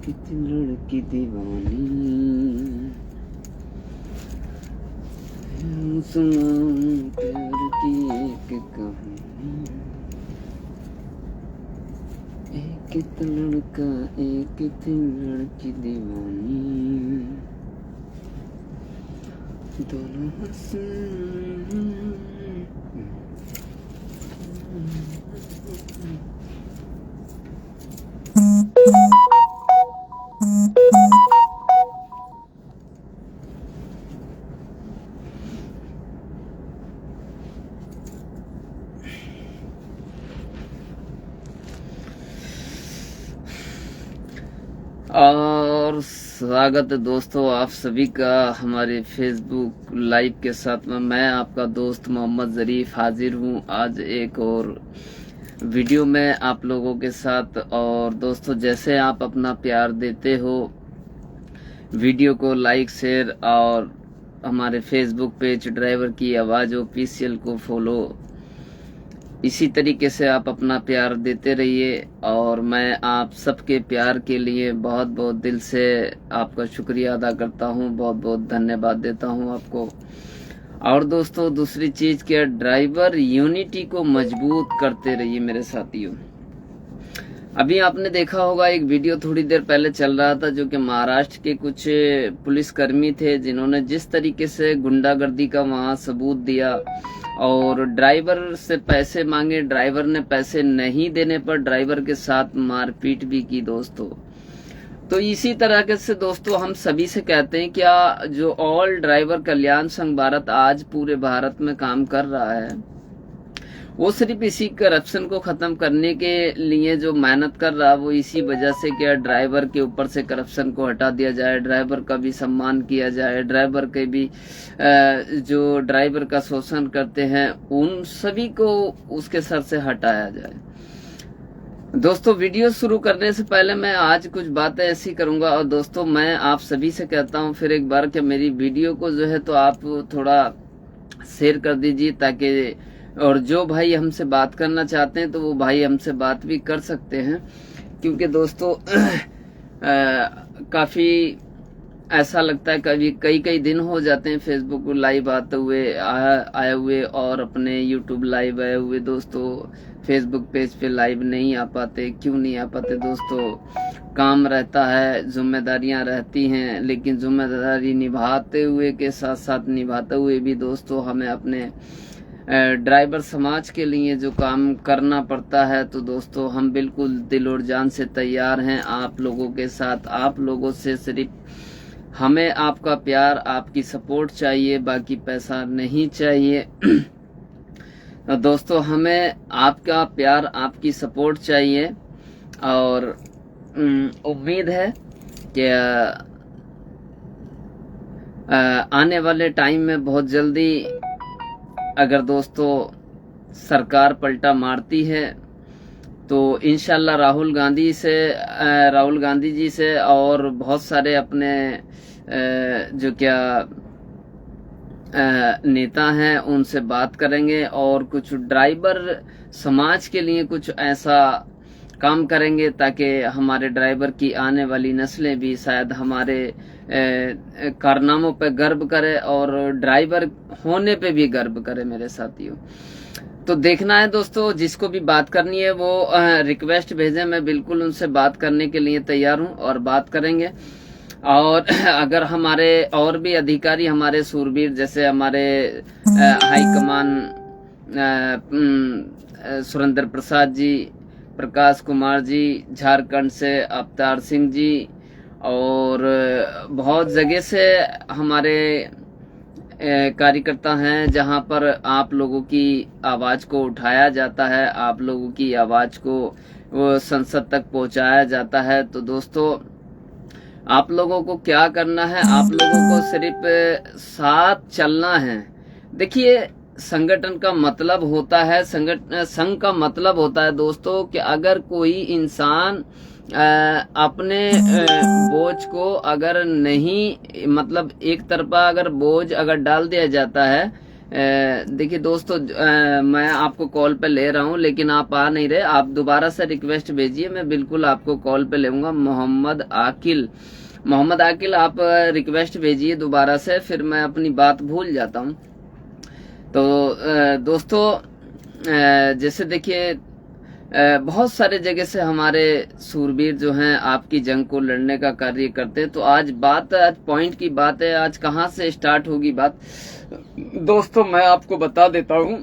कितनी लड़की दीवानी, सुनाऊं प्यार की एक कहानी। एक था लड़का एक थी लड़की दीवानी, दोनों हंसी। और स्वागत है दोस्तों आप सभी का हमारे फेसबुक लाइव के साथ में। मैं आपका दोस्त मोहम्मद ज़रीफ हाजिर हूँ आज एक और वीडियो में आप लोगों के साथ। और दोस्तों जैसे आप अपना प्यार देते हो वीडियो को लाइक शेयर और हमारे फेसबुक पेज ड्राइवर की आवाज़ ऑफिशियल को फॉलो, इसी तरीके से आप अपना प्यार देते रहिए। और मैं आप सबके प्यार के लिए बहुत बहुत दिल से आपका शुक्रिया अदा करता हूं, बहुत बहुत धन्यवाद देता हूं आपको। और दोस्तों दूसरी चीज़ क्या, ड्राइवर यूनिटी को मजबूत करते रहिए मेरे साथियों। अभी आपने देखा होगा एक वीडियो थोड़ी देर पहले चल रहा था जो कि महाराष्ट्र के कुछ पुलिसकर्मी थे जिन्होंने जिस तरीके से गुंडागर्दी का वहां सबूत दिया और ड्राइवर से पैसे मांगे, ड्राइवर ने पैसे नहीं देने पर ड्राइवर के साथ मारपीट भी की दोस्तों। तो इसी तरह से दोस्तों हम सभी से कहते हैं क्या जो ऑल ड्राइवर कल्याण संघ भारत आज पूरे भारत में काम कर रहा है वो सिर्फ इसी करप्शन को खत्म करने के लिए जो मेहनत कर रहा है वो इसी वजह से क्या ड्राइवर के ऊपर से करप्शन को हटा दिया जाए, ड्राइवर का भी सम्मान किया जाए, ड्राइवर के भी जो ड्राइवर का शोषण करते हैं उन सभी को उसके सर से हटाया जाए। दोस्तों वीडियो शुरू करने से पहले मैं आज कुछ बातें ऐसी करूंगा। और दोस्तों मैं आप सभी से कहता हूं फिर एक बार कि मेरी वीडियो को जो है तो आप थोड़ा शेयर कर दीजिए ताकि, और जो भाई हमसे बात करना चाहते हैं तो वो भाई हमसे बात भी कर सकते हैं। क्योंकि दोस्तों काफ़ी ऐसा लगता है कभी कई दिन हो जाते हैं फेसबुक लाइव आए हुए और अपने यूट्यूब लाइव आए हुए। दोस्तों फेसबुक पेज पे लाइव नहीं आ पाते, क्यों नहीं आ पाते दोस्तों? काम रहता है, जिम्मेदारियां रहती हैं, लेकिन जिम्मेदारी निभाते हुए के साथ साथ निभाते हुए भी दोस्तों हमें अपने ड्राइवर समाज के लिए जो काम करना पड़ता है तो दोस्तों हम बिल्कुल दिल और जान से तैयार हैं आप लोगों के साथ। आप लोगों से सिर्फ हमें आपका प्यार, आपकी सपोर्ट चाहिए, बाकी पैसा नहीं चाहिए। तो दोस्तों हमें आपका प्यार, आपकी सपोर्ट चाहिए। और उम्मीद है कि आने वाले टाइम में बहुत जल्दी अगर दोस्तों सरकार पलटा मारती है तो इंशाल्लाह राहुल गांधी जी से और बहुत सारे अपने जो क्या नेता हैं उनसे बात करेंगे और कुछ ड्राइवर समाज के लिए कुछ ऐसा काम करेंगे ताकि हमारे ड्राइवर की आने वाली नस्लें भी शायद हमारे कारनामों पे गर्व करे और ड्राइवर होने पे भी गर्व करे मेरे साथियों। तो देखना है दोस्तों, जिसको भी बात करनी है वो रिक्वेस्ट भेजें, मैं बिल्कुल उनसे बात करने के लिए तैयार हूं और बात करेंगे। और अगर हमारे और भी अधिकारी, हमारे सूरवीर जैसे हमारे हाई कमान सुरेंद्र प्रसाद जी, प्रकाश कुमार जी, झारखंड से अवतार सिंह जी, और बहुत जगह से हमारे कार्यकर्ता हैं जहां पर आप लोगों की आवाज़ को उठाया जाता है, आप लोगों की आवाज़ को वो संसद तक पहुंचाया जाता है। तो दोस्तों आप लोगों को क्या करना है, आप लोगों को सिर्फ साथ चलना है। देखिए संगठन का मतलब होता है, संघ का मतलब होता है दोस्तों कि अगर कोई इंसान अपने बोझ को अगर नहीं, मतलब एक तरफा अगर बोझ अगर डाल दिया जाता है देखिए दोस्तों, मैं आपको कॉल पे ले रहा हूँ लेकिन आप आ नहीं रहे। आप दोबारा से रिक्वेस्ट भेजिए, मैं बिल्कुल आपको कॉल पे लूंगा। मोहम्मद आकिल, मोहम्मद आकिल, आप रिक्वेस्ट भेजिए दोबारा से, फिर मैं अपनी बात भूल जाता हूँ। तो दोस्तों, जैसे देखिए, बहुत सारे जगह से हमारे सूरबीर जो हैं आपकी जंग को लड़ने का कार्य करते हैं। तो आज पॉइंट की बात है, आज कहाँ से स्टार्ट होगी बात दोस्तों, मैं आपको बता देता हूँ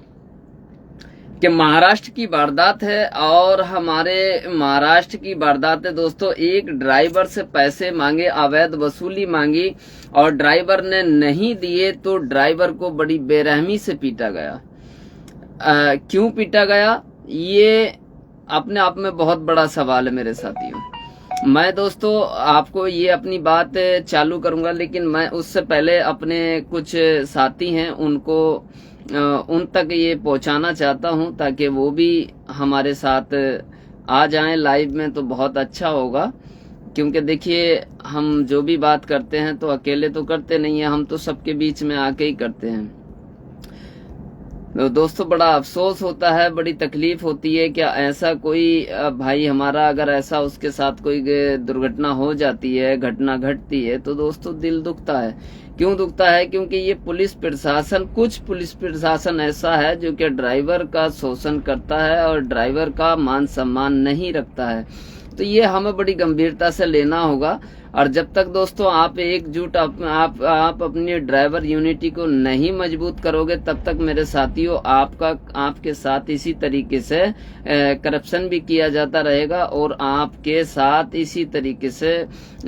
कि महाराष्ट्र की वारदात है। और हमारे महाराष्ट्र की वारदात है दोस्तों, एक ड्राइवर से पैसे मांगे, अवैध वसूली मांगी और ड्राइवर ने नहीं दिए तो ड्राइवर को बड़ी बेरहमी से पीटा गया। क्यों पीटा गया, ये अपने आप में बहुत बड़ा सवाल है मेरे साथियों। मैं दोस्तों आपको ये अपनी बात चालू करूंगा, लेकिन मैं उससे पहले अपने कुछ साथी हैं उनको उन तक ये पहुंचाना चाहता हूं, ताकि वो भी हमारे साथ आ जाएं लाइव में, तो बहुत अच्छा होगा। क्योंकि देखिए, हम जो भी बात करते हैं तो अकेले तो करते नहीं है, हम तो सबके बीच में आके ही करते हैं। तो दोस्तों बड़ा अफसोस होता है, बड़ी तकलीफ होती है कि ऐसा कोई भाई हमारा, अगर ऐसा उसके साथ कोई दुर्घटना हो जाती है, घटना घटती है, तो दोस्तों दिल दुखता है। क्यों दुखता है, क्योंकि ये पुलिस प्रशासन, कुछ पुलिस प्रशासन ऐसा है जो कि ड्राइवर का शोषण करता है और ड्राइवर का मान सम्मान नहीं रखता है। तो ये हमें बड़ी गंभीरता से लेना होगा। और जब तक दोस्तों आप एकजुट, आप अपनी ड्राइवर यूनिटी को नहीं मजबूत करोगे, तब तक मेरे साथियों आपके साथ इसी तरीके से करप्शन भी किया जाता रहेगा और आपके साथ इसी तरीके से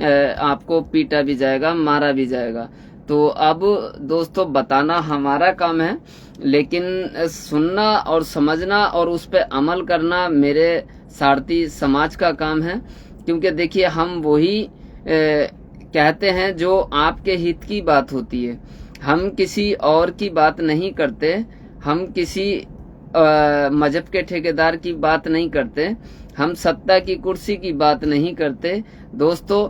आपको पीटा भी जाएगा, मारा भी जाएगा। तो अब दोस्तों बताना हमारा काम है, लेकिन सुनना और समझना और उस पर अमल करना मेरे सारथी समाज का काम है। क्योंकि देखिए, हम वही कहते हैं जो आपके हित की बात होती है। हम किसी और की बात नहीं करते, हम किसी मजहब के ठेकेदार की बात नहीं करते, हम सत्ता की कुर्सी की बात नहीं करते। दोस्तों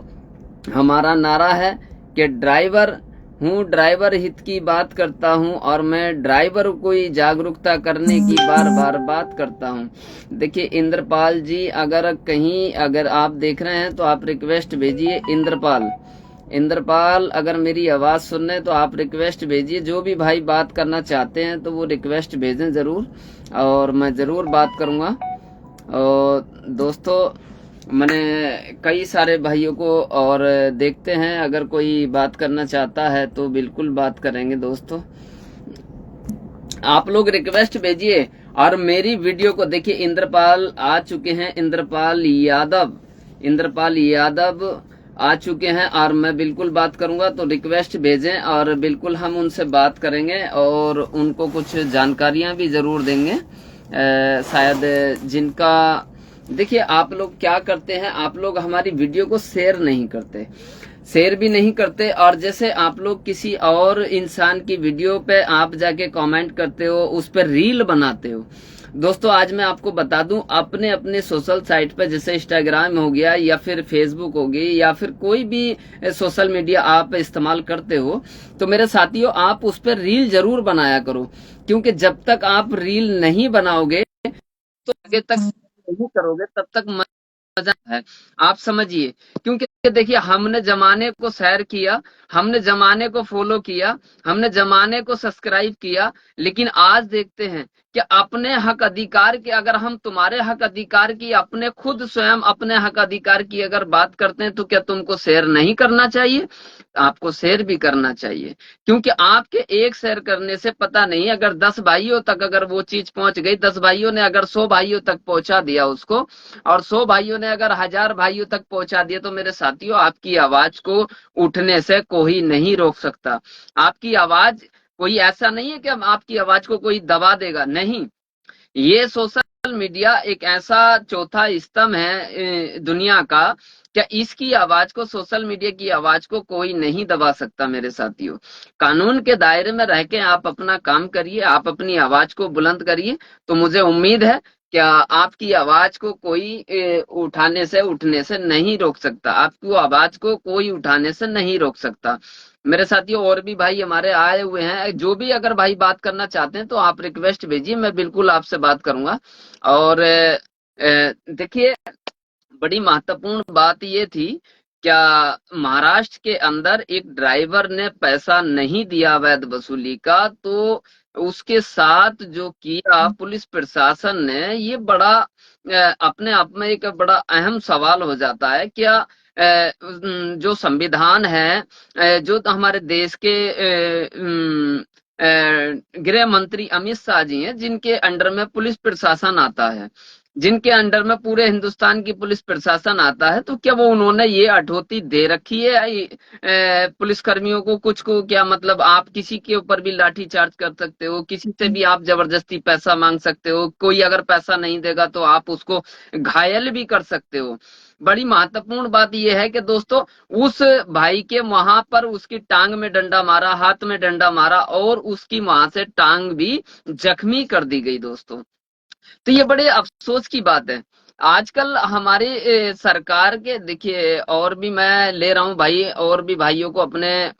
हमारा नारा है कि ड्राइवर हूँ, ड्राइवर हित की बात करता हूँ और मैं ड्राइवर को ही जागरूकता करने की बार बार बात करता हूँ। देखिए इंद्रपाल जी, अगर आप देख रहे हैं तो आप रिक्वेस्ट भेजिए। इंद्रपाल अगर मेरी आवाज सुन रहे हैं तो आप रिक्वेस्ट भेजिए। जो भी भाई बात करना चाहते हैं तो वो रिक्वेस्ट भेजें जरूर, और मैं जरूर बात करूंगा। और दोस्तों मैंने कई सारे भाइयों को, और देखते हैं अगर कोई बात करना चाहता है तो बिल्कुल बात करेंगे। दोस्तों आप लोग रिक्वेस्ट भेजिए और मेरी वीडियो को देखिए। इंद्रपाल आ चुके हैं, इंद्रपाल यादव आ चुके हैं और मैं बिल्कुल बात करूंगा। तो रिक्वेस्ट भेजें और बिल्कुल हम उनसे बात करेंगे और उनको कुछ जानकारियां भी जरूर देंगे। शायद जिनका, देखिए आप लोग क्या करते हैं, आप लोग हमारी वीडियो को शेयर भी नहीं करते। और जैसे आप लोग किसी और इंसान की वीडियो पे आप जाके कमेंट करते हो, उस पर रील बनाते हो। दोस्तों आज मैं आपको बता दूं, अपने अपने सोशल साइट पे, जैसे इंस्टाग्राम हो गया या फिर फेसबुक हो गई या फिर कोई भी सोशल मीडिया आप इस्तेमाल करते हो, तो मेरे साथियों आप उस पर रील जरूर बनाया करो। क्योंकि जब तक आप रील नहीं बनाओगे तो आगे तक नहीं करोगे, तब तक मजा है, आप समझिए। क्योंकि देखिए, हमने जमाने को सैर किया, हमने जमाने को फॉलो किया, हमने जमाने को सब्सक्राइब किया, लेकिन आज देखते हैं कि अपने हक अधिकार की, अगर हम तुम्हारे हक अधिकार की, अपने खुद स्वयं अपने हक अधिकार की अगर बात करते हैं, तो क्या तुमको शेयर नहीं करना चाहिए? आपको शेयर भी करना चाहिए। क्योंकि आपके एक शेयर करने से पता नहीं, अगर 10 भाइयों तक अगर वो चीज पहुंच गई, 10 भाइयों ने अगर 100 भाइयों तक पहुंचा दिया उसको, और 100 भाइयों ने अगर 1000 भाइयों तक पहुंचा दिया, तो मेरे साथियों आपकी आवाज को उठने से कोई नहीं रोक सकता। आपकी आवाज, कोई ऐसा नहीं है कि आपकी आवाज को कोई दबा देगा, नहीं। ये सोशल मीडिया एक ऐसा चौथा स्तंभ है दुनिया का, क्या इसकी आवाज को, सोशल मीडिया की आवाज को कोई नहीं दबा सकता मेरे साथियों। कानून के दायरे में रह के आप अपना काम करिए, आप अपनी आवाज को बुलंद करिए। तो मुझे उम्मीद है क्या आपकी आवाज को कोई उठने से नहीं रोक सकता, आपकी आवाज को कोई उठाने से नहीं रोक सकता। मेरे साथियों और भी भाई हमारे आए हुए हैं, जो भी अगर भाई बात करना चाहते हैं तो आप रिक्वेस्ट भेजिए, मैं बिल्कुल आपसे बात करूंगा। और देखिए, बड़ी महत्वपूर्ण बात ये थी, क्या महाराष्ट्र के अंदर एक ड्राइवर ने पैसा नहीं दिया अवैध वसूली का, तो उसके साथ जो किया पुलिस प्रशासन ने, ये बड़ा अपने आप में एक बड़ा अहम सवाल हो जाता है। क्या जो संविधान है, जो हमारे देश के गृह मंत्री अमित शाह जी हैं, जिनके अंडर में पुलिस प्रशासन आता है, जिनके अंडर में पूरे हिंदुस्तान की पुलिस प्रशासन आता है, तो क्या वो उन्होंने ये अठोती दे रखी है पुलिस कर्मियों को? कुछ को क्या मतलब आप किसी के ऊपर भी लाठी चार्ज कर सकते हो, किसी से भी आप जबरदस्ती पैसा मांग सकते हो, कोई अगर पैसा नहीं देगा तो आप उसको घायल भी कर सकते हो। बड़ी महत्वपूर्ण बात यह है कि दोस्तों, उस भाई के वहां पर उसकी टांग में डंडा मारा, हाथ में डंडा मारा, और उसकी वहां से टांग भी जख्मी कर दी गई दोस्तों। तो ये बड़े अफसोस की बात है। आजकल हमारे सरकार के देखिए, और भी मैं ले रहा हूं भाई, और भी भाइयों को अपने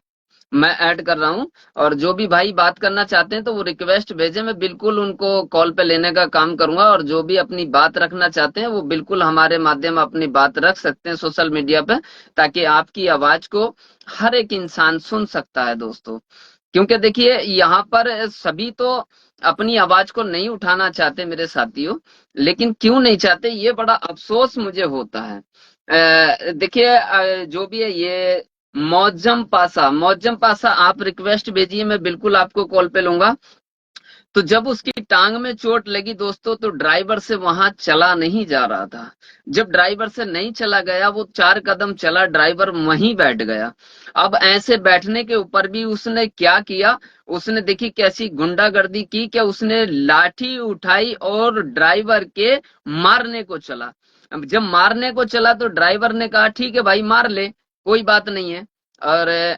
मैं ऐड कर रहा हूं, और जो भी भाई बात करना चाहते हैं तो वो रिक्वेस्ट भेजे, मैं बिल्कुल उनको कॉल पे लेने का काम करूंगा। और जो भी अपनी बात रखना चाहते हैं वो बिल्कुल हमारे माध्यम अपनी बात रख सकते हैं सोशल मीडिया पे, ताकि आपकी आवाज को हर एक इंसान सुन सकता है दोस्तों। क्योंकि देखिए, यहाँ पर सभी तो अपनी आवाज को नहीं उठाना चाहते मेरे साथियों, लेकिन क्यों नहीं चाहते ये बड़ा अफसोस मुझे होता है। देखिए, जो भी है ये मौजम पासा आप रिक्वेस्ट भेजिए, मैं बिल्कुल आपको कॉल पे लूंगा। तो जब उसकी टांग में चोट लगी दोस्तों, तो ड्राइवर से वहां चला नहीं जा रहा था। जब ड्राइवर से नहीं चला गया, वो 4 कदम चला, ड्राइवर वहीं बैठ गया। अब ऐसे बैठने के ऊपर भी उसने क्या किया, उसने देखी कैसी गुंडागर्दी की, क्या उसने लाठी उठाई और ड्राइवर के मारने को चला। अब जब मारने को चला तो ड्राइवर ने कहा ठीक है भाई मार ले, कोई बात नहीं है। और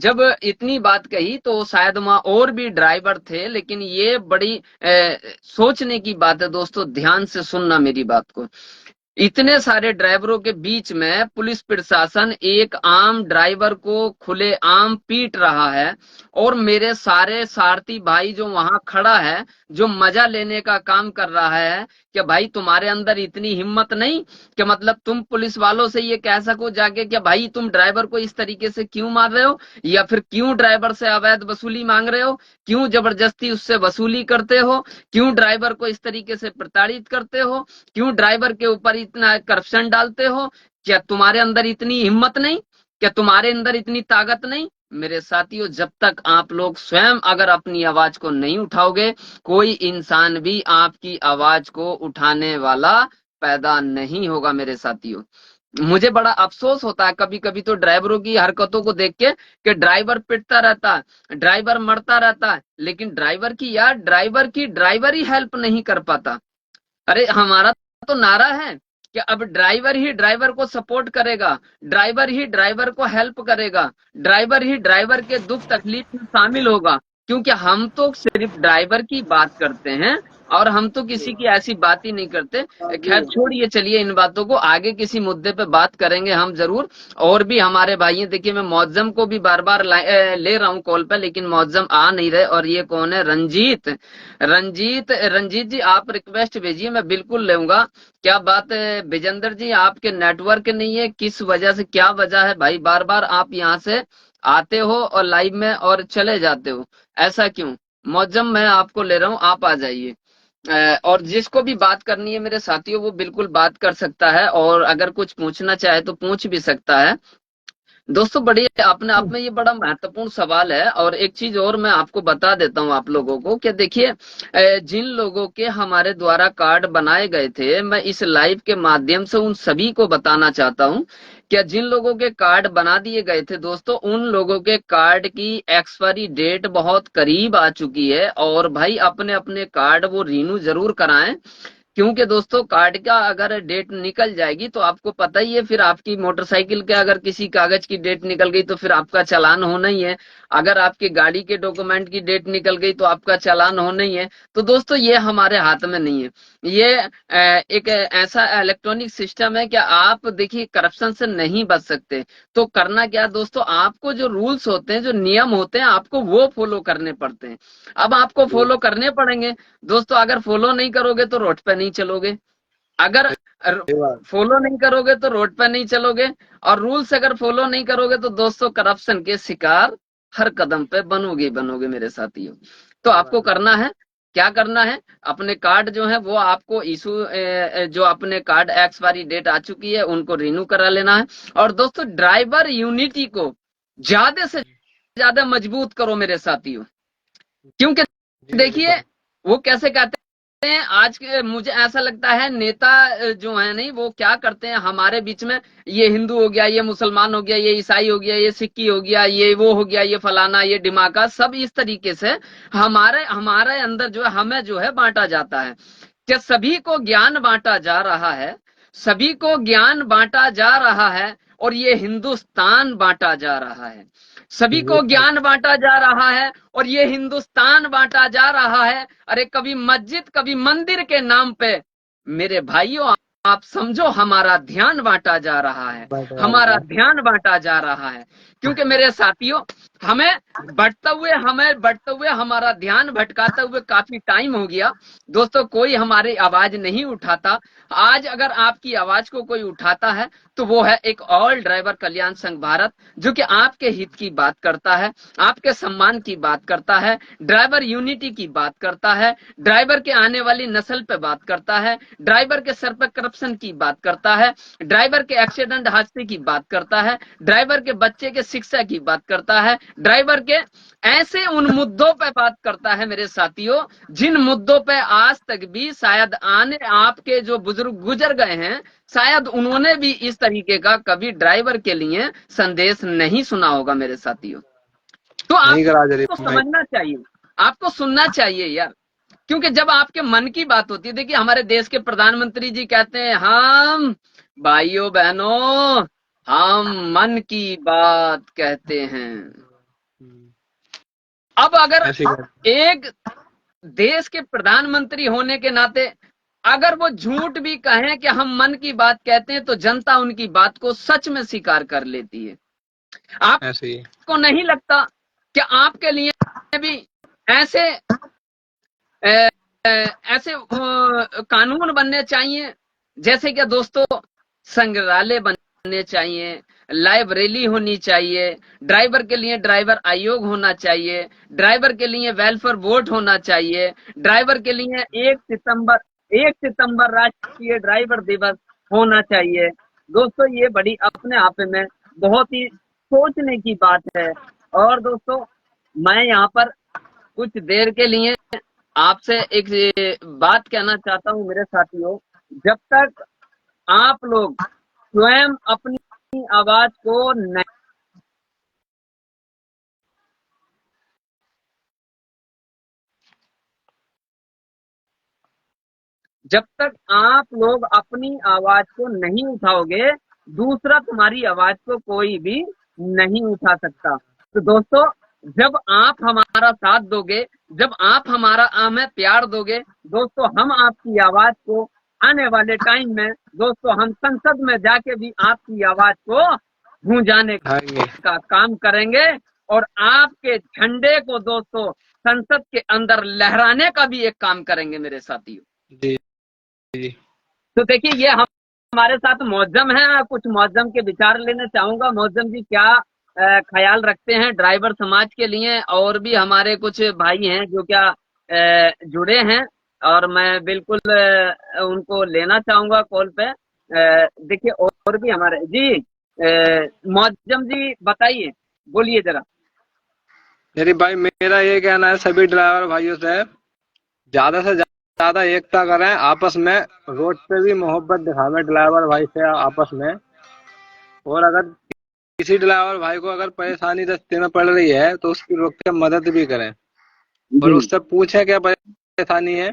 जब इतनी बात कही तो शायद वहां और भी ड्राइवर थे, लेकिन ये बड़ी सोचने की बात है दोस्तों, ध्यान से सुनना मेरी बात को। इतने सारे ड्राइवरों के बीच में पुलिस प्रशासन एक आम ड्राइवर को खुले आम पीट रहा है, और मेरे सारे सारथी भाई जो वहां खड़ा है, जो मजा लेने का काम कर रहा है, कि भाई तुम्हारे अंदर इतनी हिम्मत नहीं कि मतलब तुम पुलिस वालों से ये कह सको जाके कि भाई तुम ड्राइवर को इस तरीके से क्यों मार रहे हो, या फिर क्यों ड्राइवर से अवैध वसूली मांग रहे हो, क्यों जबरदस्ती उससे वसूली करते हो, क्यों ड्राइवर को इस तरीके से प्रताड़ित करते हो, क्यों ड्राइवर के ऊपर इतना करप्शन डालते हो? क्या तुम्हारे अंदर इतनी हिम्मत नहीं? क्या तुम्हारे अंदर इतनी ताकत नहीं? मेरे साथियों, जब तक आप लोग स्वयं अगर अपनी आवाज को नहीं उठाओगे, कोई इंसान भी आपकी आवाज को उठाने वाला पैदा नहीं होगा मेरे साथियों। मुझे बड़ा अफसोस होता है कभी कभी तो ड्राइवरों की हरकतों को देख के, कि ड्राइवर पिटता रहता है, ड्राइवर मरता रहता है, लेकिन ड्राइवर की ड्राइवर ही हेल्प नहीं कर पाता। अरे हमारा तो नारा है कि अब ड्राइवर ही ड्राइवर को सपोर्ट करेगा, ड्राइवर ही ड्राइवर को हेल्प करेगा, ड्राइवर ही ड्राइवर के दुख तकलीफ में शामिल होगा। क्योंकि हम तो सिर्फ ड्राइवर की बात करते हैं, और हम तो किसी की ऐसी बात ही नहीं करते। खैर छोड़िए, चलिए इन बातों को, आगे किसी मुद्दे पे बात करेंगे हम जरूर। और भी हमारे भाई हैं, देखिए मैं मौजम को भी बार बार ले रहा हूँ कॉल पे, लेकिन मौजम आ नहीं रहे। और ये कौन है? रंजीत। रंजीत जी आप रिक्वेस्ट भेजिए, मैं बिल्कुल लूंगा। क्या बात है विजेंद्र जी, आपके नेटवर्क नहीं है, किस वजह से, क्या वजह है भाई, बार बार आप यहाँ से आते हो और लाइव में और चले जाते हो, ऐसा क्यों? मौजम मैं आपको ले रहा हूँ, आप आ जाइए। और जिसको भी बात करनी है मेरे साथियों, वो बिल्कुल बात कर सकता है, और अगर कुछ पूछना चाहे तो पूछ भी सकता है दोस्तों। बड़ी अपने आप में ये बड़ा महत्वपूर्ण सवाल है। और एक चीज और मैं आपको बता देता हूँ आप लोगों को, कि देखिए जिन लोगों के हमारे द्वारा कार्ड बनाए गए थे, मैं इस लाइव के माध्यम से उन सभी को बताना चाहता हूँ, क्या जिन लोगों के कार्ड बना दिए गए थे दोस्तों, उन लोगों के कार्ड की एक्सपायरी डेट बहुत करीब आ चुकी है। और भाई अपने अपने कार्ड वो रिन्यू जरूर कराएं, क्योंकि दोस्तों कार्ड का अगर डेट निकल जाएगी तो आपको पता ही है, फिर आपकी मोटरसाइकिल के अगर किसी कागज की डेट निकल गई तो फिर आपका चालान होना ही है। अगर आपकी गाड़ी के डॉक्यूमेंट की डेट निकल गई तो आपका चालान होना ही है। तो दोस्तों ये हमारे हाथ में नहीं है। ये एक ऐसा इलेक्ट्रॉनिक सिस्टम है कि आप देखिए करप्शन से नहीं बच सकते। तो करना क्या दोस्तों, आपको जो रूल्स होते हैं, जो नियम होते हैं, आपको वो फॉलो करने पड़ते हैं। अब आपको फॉलो करने पड़ेंगे दोस्तों। अगर फॉलो नहीं करोगे तो रोड पे नहीं चलोगे। अगर फॉलो नहीं करोगे तो रोड पे नहीं चलोगे। और रूल्स अगर फॉलो नहीं करोगे तो दोस्तों करप्शन के शिकार हर कदम पे बनोगे ही बनोगे मेरे साथियों। तो आपको करना है, क्या करना है, अपने कार्ड जो है वो आपको इशू, जो अपने कार्ड एक्सपायरी डेट आ चुकी है उनको रिन्यू करा लेना है। और दोस्तों ड्राइवर यूनिटी को ज्यादा से ज्यादा मजबूत करो मेरे साथियों। क्योंकि देखिए वो कैसे कहते हैं, आज के मुझे ऐसा लगता है नेता जो है नहीं, वो क्या करते हैं हमारे बीच में, ये हिंदू हो गया, ये मुसलमान हो गया, ये ईसाई हो गया, ये सिक्की हो गया, ये वो हो गया, ये फलाना, ये डिमाका, सब इस तरीके से हमारे हमारे अंदर जो है हमें जो है बांटा जाता है कि सभी को ज्ञान बांटा जा रहा है, सभी को ज्ञान बांटा जा रहा है। और ये हिंदुस्तान बांटा जा रहा है, सभी को ज्ञान बांटा जा रहा है और ये हिंदुस्तान बांटा जा रहा है। अरे कभी मस्जिद कभी मंदिर के नाम पे मेरे भाइयों आप समझो हमारा ध्यान बांटा जा रहा है, हमारा ध्यान बांटा जा रहा है। क्योंकि मेरे साथियों हमें बढ़ते हुए हमारा ध्यान भटकाते हुए काफी टाइम हो गया दोस्तों। कोई हमारी आवाज नहीं उठाता। आज अगर आपकी आवाज को कोई उठाता है तो वो है एक ऑल ड्राइवर कल्याण संघ भारत, जो कि आपके हित की बात करता है, आपके सम्मान की बात करता है, ड्राइवर यूनिटी की बात करता है, ड्राइवर के आने वाली नस्ल पे बात करता है, ड्राइवर के सर पे करप्शन की बात करता है, ड्राइवर के एक्सीडेंट हादसे की बात करता है, ड्राइवर के बच्चे के शिक्षा की बात करता है, ड्राइवर के ऐसे उन मुद्दों पे बात करता है मेरे साथियों, जिन मुद्दों पे आज तक भी शायद आने आपके जो बुजुर्ग गुजर गए हैं, शायद उन्होंने भी इस तरीके का कभी ड्राइवर के लिए संदेश नहीं सुना होगा मेरे साथियों। तो आपको समझना चाहिए, आपको सुनना चाहिए यार। क्योंकि जब आपके मन की बात होती है, देखिए हमारे देश के प्रधानमंत्री जी कहते हैं, हम भाइयों बहनों हम मन की बात कहते हैं। अब अगर एक देश के प्रधानमंत्री होने के नाते अगर वो झूठ भी कहें कि हम मन की बात कहते हैं तो जनता उनकी बात को सच में स्वीकार कर लेती है। आपको नहीं लगता कि आपके लिए भी ऐसे ऐसे कानून बनने चाहिए, जैसे कि दोस्तों संग्रहालय बनने चाहिए, लाइब्रेरी होनी चाहिए, ड्राइवर के लिए ड्राइवर आयोग होना चाहिए, ड्राइवर के लिए वेलफेयर बोर्ड होना चाहिए, ड्राइवर के लिए 1 सितंबर राष्ट्रीय ड्राइवर दिवस होना चाहिए। दोस्तों ये बड़ी अपने आप में बहुत ही सोचने की बात है। और दोस्तों मैं यहाँ पर कुछ देर के लिए आपसे एक बात कहना चाहता हूँ मेरे साथियों, जब तक आप लोग स्वयं अपनी आवाज को नहीं, जब तक आप लोग अपनी आवाज को नहीं उठाओगे, दूसरा तुम्हारी आवाज को कोई भी नहीं उठा सकता। तो दोस्तों जब आप हमारा साथ दोगे, जब आप हमारा हमें प्यार दोगे दोस्तों, हम आपकी आवाज को आने वाले टाइम में दोस्तों हम संसद में जाके भी आपकी आवाज को गूंजाने का काम करेंगे और आपके झंडे को दोस्तों संसद के अंदर लहराने का भी एक काम करेंगे मेरे साथियों। तो देखिए ये हमारे साथ मौजम है, कुछ मौजम के विचार लेना चाहूंगा। मौजम जी क्या ख्याल रखते हैं ड्राइवर समाज के लिए? और भी हमारे कुछ भाई हैं जो क्या जुड़े हैं और मैं बिल्कुल उनको लेना चाहूंगा कॉल पे। देखिए और भी हमारे जी मौजम जी बताइए, बोलिए जरा। मेरी भाई मेरा ये कहना है सभी ड्राइवर भाइयों से ज्यादा ज्यादा एकता करें, आपस में रोड पे भी मोहब्बत दिखावे ड्राइवर भाई से आपस में। और अगर किसी ड्राइवर भाई को अगर परेशानी रास्ते में पड़ रही है तो उसकी रोक के मदद भी करें और उससे पूछें क्या परेशानी है।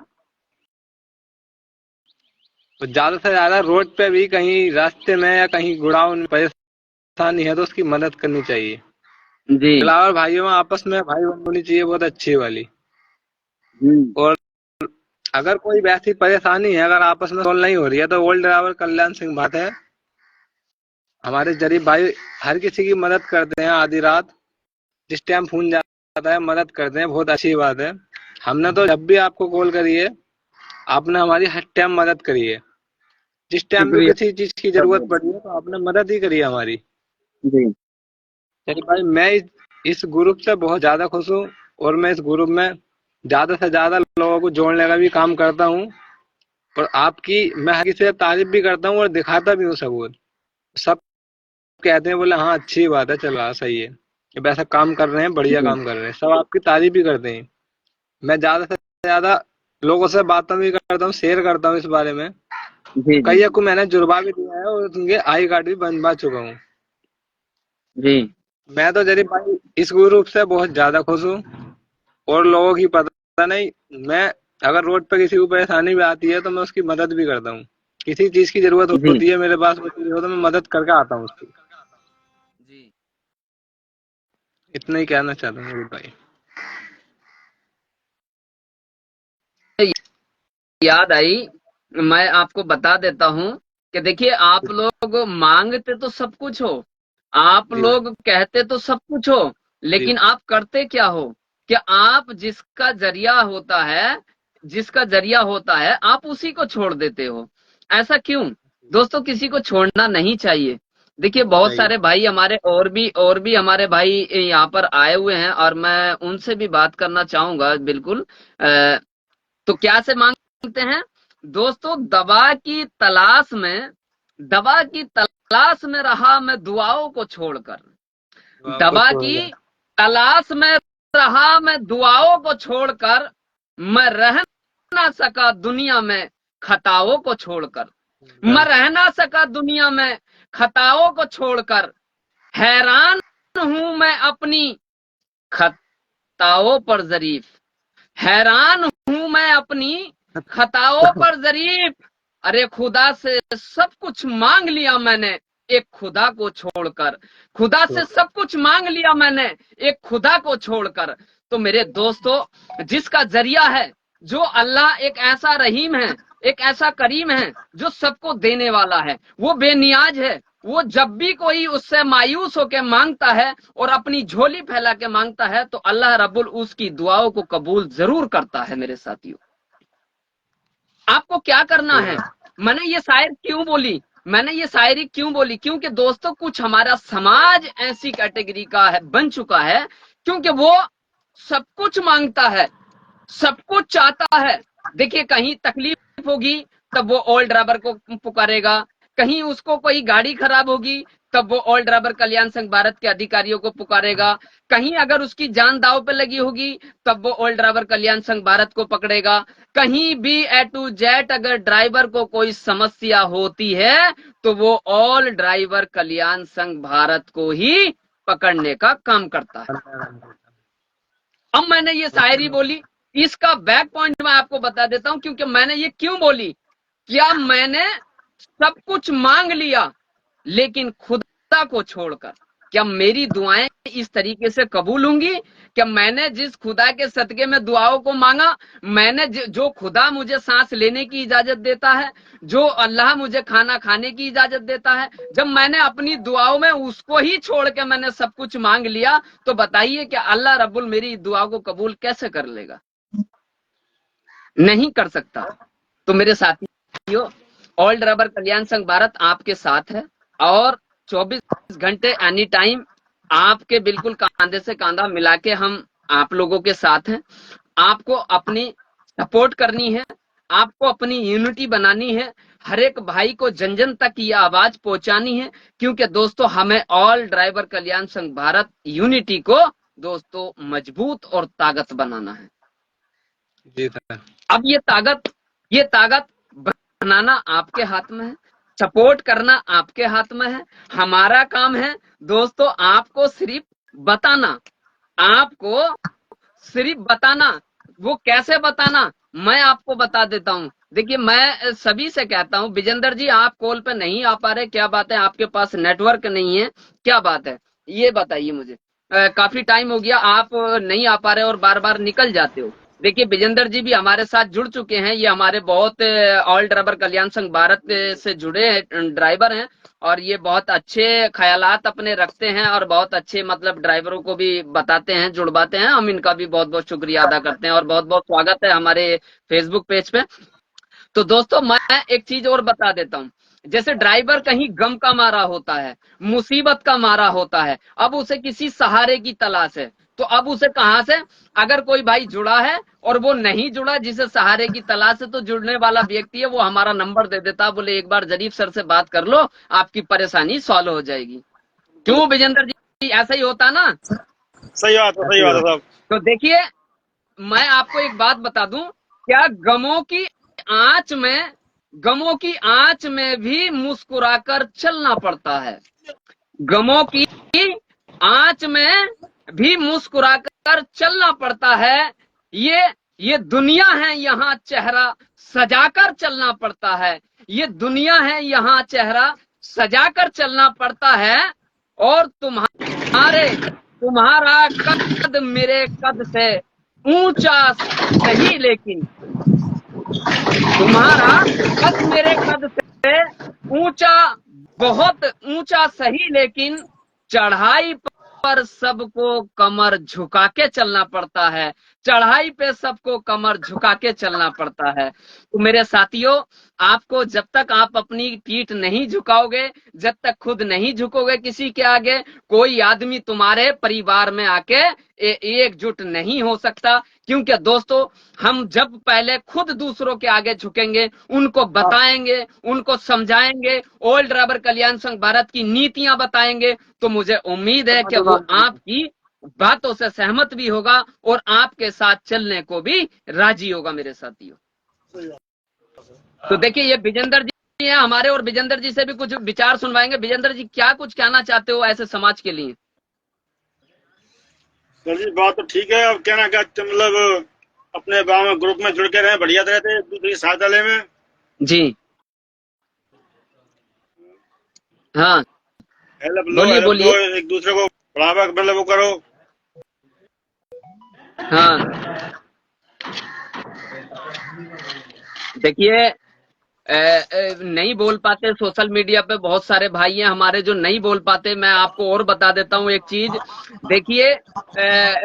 तो ज्यादा से ज्यादा रोड पे भी कहीं रास्ते में या कहीं गुड़ाउन में परेशानी है तो उसकी मदद करनी चाहिए। जी। ड्राइवर भाइयों में आपस में भाई बंधुनी होनी चाहिए बहुत अच्छी वाली। हम्म। और अगर कोई वैसी परेशानी है, अगर आपस में सोल्व नहीं हो रही है, तो ओल्ड ड्राइवर कल्याण सिंह बात है, हमारे जरीफ भाई हर किसी की मदद करते हैं आधी रात, जिस टाइम फोन जाता है मदद करते हैं, बहुत अच्छी बात है। हमने तो जब भी आपको कॉल करी है, आपने हमारी हर टाइम मदद करी है। जिस टाइम भी शुक्रिया किसी चीज की जरूरत पड़ी है तो आपने मदद ही करी है हमारी। जी। जरीफ भाई मैं इस ग्रुप से बहुत ज्यादा खुश हूँ, और मैं इस ग्रुप में ज्यादा से ज्यादा लोगों को जोड़ने का भी काम करता हूँ। और आपकी मैं हर किसी से तारीफ भी करता हूँ और दिखाता भी हूँ सबूत। सब कहते हैं, बोले हाँ अच्छी बात है, चलो हाँ सही है, कि वैसा काम कर रहे हैं, बढ़िया जी काम कर रहे हैं, सब आपकी तारीफ भी करते हैं। मैं ज्यादा से ज्यादा लोगों से बातें भी करता हूँ, शेयर करता हूँ इस बारे में। जी जी कई को मैंने जुर्मा भी दिया है और उनके आई कार्ड भी बनवा चुका हूँ। जी मैं तो जरीफ भाई इस ग्रुप से बहुत ज्यादा खुश हूँ। और लोगों की पता नहीं, मैं अगर रोड पे किसी को परेशानी भी आती है तो मैं उसकी मदद भी करता हूँ। किसी चीज की जरूरत जी होती है मेरे पास, वो चीज हो तो मैं मदद करके आता हूँ उसकी। जी। इतना ही कहना चाहता हूँ जरीफ भाई। याद आई, मैं आपको बता देता हूँ कि देखिए, आप लोग मांगते तो सब कुछ हो, आप जी भाई। लोग कहते तो सब कुछ हो, जी लेकिन आप करते क्या हो कि आप जिसका जरिया होता है आप उसी को छोड़ देते हो। ऐसा क्यों? दोस्तों, किसी को छोड़ना नहीं चाहिए। देखिए, बहुत चाहिए। सारे भाई हमारे और भी हमारे भाई यहाँ पर आए हुए हैं, और मैं उनसे भी बात करना चाहूंगा बिल्कुल। तो क्या से मांगते हैं दोस्तों? दवा की तलाश में रहा मैं दुआओं को छोड़कर, कुछ दवा की होगा। तलाश में रहा मैं दुआओं को छोड़कर, मैं रह ना सका दुनिया में खताओं को छोड़कर, मैं रह ना सका दुनिया में खताओं को छोड़कर, हैरान हूं मैं अपनी खताओं पर जरीफ, हैरान हूं मैं अपनी खताओं पर जरीफ। अरे खुदा से सब कुछ मांग लिया मैंने एक खुदा को छोड़कर, खुदा से सब कुछ मांग लिया मैंने एक खुदा को छोड़कर। तो मेरे दोस्तों, जिसका जरिया है, जो अल्लाह एक ऐसा रहीम है, एक ऐसा करीम है, जो सबको देने वाला है, वो बेनियाज है। वो जब भी कोई उससे मायूस होकर मांगता है और अपनी झोली फैला के मांगता है, तो अल्लाह रब्बुल उसकी दुआओं को कबूल जरूर करता है। मेरे साथियों, आपको क्या करना है? मैंने ये शायर क्यों बोली, मैंने ये शायरी क्यों बोली? क्योंकि दोस्तों, कुछ हमारा समाज ऐसी कैटेगरी का है, बन चुका है, क्योंकि वो सब कुछ मांगता है, सब कुछ चाहता है। देखिए, कहीं तकलीफ होगी तब वो ओल्ड ड्राइवर को पुकारेगा, कहीं उसको कोई गाड़ी खराब होगी तब वो ओल्ड ड्राइवर कल्याण संघ भारत के अधिकारियों को पुकारेगा, कहीं अगर उसकी जान दाव पे लगी होगी तब वो ओल्ड ड्राइवर कल्याण संघ भारत को पकड़ेगा। कहीं भी ए टू जेड अगर ड्राइवर को कोई समस्या होती है तो वो ऑल ड्राइवर कल्याण संघ भारत को ही पकड़ने का काम करता है। अब मैंने ये शायरी बोली, इसका बैक पॉइंट मैं आपको बता देता हूं, क्योंकि मैंने ये क्यों बोली। क्या मैंने सब कुछ मांग लिया लेकिन खुदा को छोड़कर? क्या मेरी दुआएं इस तरीके से कबूल होंगी? क्या मैंने जिस खुदा के सदके में दुआओं को मांगा, मैंने जो खुदा मुझे सांस लेने की इजाजत देता है, जो अल्लाह मुझे खाना खाने की इजाजत देता है, जब मैंने अपनी दुआओं में उसको ही छोड़ के मैंने सब कुछ मांग लिया, तो बताइए कि अल्लाह रब्बुल मेरी दुआ को कबूल कैसे कर लेगा? नहीं कर सकता। तो मेरे साथियों, ऑल ड्राइवर कल्याण संघ भारत आपके साथ है, और 24 घंटे एनी टाइम आपके बिल्कुल कांधे से कांधा मिला के हम आप लोगों के साथ हैं। आपको अपनी सपोर्ट करनी है, आपको अपनी यूनिटी बनानी है, हर एक भाई को जन जन तक ये आवाज पहुंचानी है, क्योंकि दोस्तों हमें ऑल ड्राइवर कल्याण संघ भारत यूनिटी को दोस्तों मजबूत और ताकत बनाना है। जी सर। अब ये ताकत बनाना आपके हाथ में है, सपोर्ट करना आपके हाथ में है। हमारा काम है दोस्तों आपको सिर्फ बताना, आपको सिर्फ बताना। वो कैसे बताना, मैं आपको बता देता हूं। देखिए मैं सभी से कहता हूँ, विजेंद्र जी आप कॉल पे नहीं आ पा रहे, क्या बात है? आपके पास नेटवर्क नहीं है, क्या बात है? ये बताइए मुझे। काफी टाइम हो गया आप नहीं आ पा रहे और बार बार निकल जाते हो। देखिए विजेंद्र जी भी हमारे साथ जुड़ चुके हैं, ये हमारे बहुत ऑल ड्राइवर कल्याण संघ भारत से जुड़े हैं ड्राइवर हैं, और ये बहुत अच्छे ख्यालात अपने रखते हैं और बहुत अच्छे मतलब ड्राइवरों को भी बताते हैं, जुड़वाते हैं। हम इनका भी बहुत बहुत शुक्रिया अदा करते हैं और बहुत बहुत स्वागत है हमारे फेसबुक पेज पे। तो दोस्तों मैं एक चीज और बता देता हूँ, जैसे ड्राइवर कहीं गम का मारा होता है, मुसीबत का मारा होता है, अब उसे किसी सहारे की तलाश है, तो अब उसे कहां से, अगर कोई भाई जुड़ा है और वो नहीं जुड़ा जिसे सहारे की तलाश है, तो जुड़ने वाला व्यक्ति है वो हमारा नंबर दे देता, बोले एक बार जरीफ सर से बात कर लो, आपकी परेशानी सॉल्व हो जाएगी। क्यों विजेंद्र जी, ऐसा ही होता ना? सही बात है, सही बात है साहब। तो देखिए मैं आपको एक बात बता दूं, क्या आंच में गमों की आंच में भी मुस्कुराकर चलना पड़ता है। गमों की आंच में भी मुस्कुराकर चलना पड़ता है। ये दुनिया है, यहाँ चेहरा सजाकर चलना पड़ता है। ये दुनिया है, यहाँ चेहरा सजाकर चलना पड़ता है। और तुम्हारा कद मेरे कद से ऊंचा सही, लेकिन तुम्हारा कद मेरे कद से ऊंचा, बहुत ऊंचा सही, लेकिन चढ़ाई पर सबको कमर झुका के चलना पड़ता है। चढ़ाई पे सबको कमर झुका के चलना पड़ता है। तो मेरे साथियों, आपको जब तक आप अपनी पीठ नहीं झुकाओगे, जब तक खुद नहीं झुकोगे किसी के आगे, कोई आदमी तुम्हारे परिवार में आके एकजुट नहीं हो सकता। क्योंकि दोस्तों हम जब पहले खुद दूसरों के आगे झुकेंगे, उनको बताएंगे, उनको समझाएंगे, ऑल ड्राइवर कल्याण संघ भारत की नीतियां बताएंगे, तो मुझे उम्मीद है कि वो आपकी बातों से सहमत भी होगा और आपके साथ चलने को भी राजी होगा मेरे साथियों। तो देखिए ये विजेंद्र जी हैं हमारे, और विजेंद्र जी से भी कुछ विचार सुनवाएंगे। विजेंद्र जी क्या कुछ कहना चाहते हो ऐसे समाज के लिए? सर जी बात तो ठीक है, अब कहना क्या, मतलब अपने गांव में ग्रुप में जुड़ के रहे, बढ़िया रहते एक दूसरे की सहायता ले में। जी हाँ हेल्प लो, एक दूसरे को बढ़ावा मतलब वो करो। हाँ देखिए नहीं बोल पाते, सोशल मीडिया पे बहुत सारे भाई हैं हमारे जो नहीं बोल पाते। मैं आपको और बता देता हूँ एक चीज। देखिए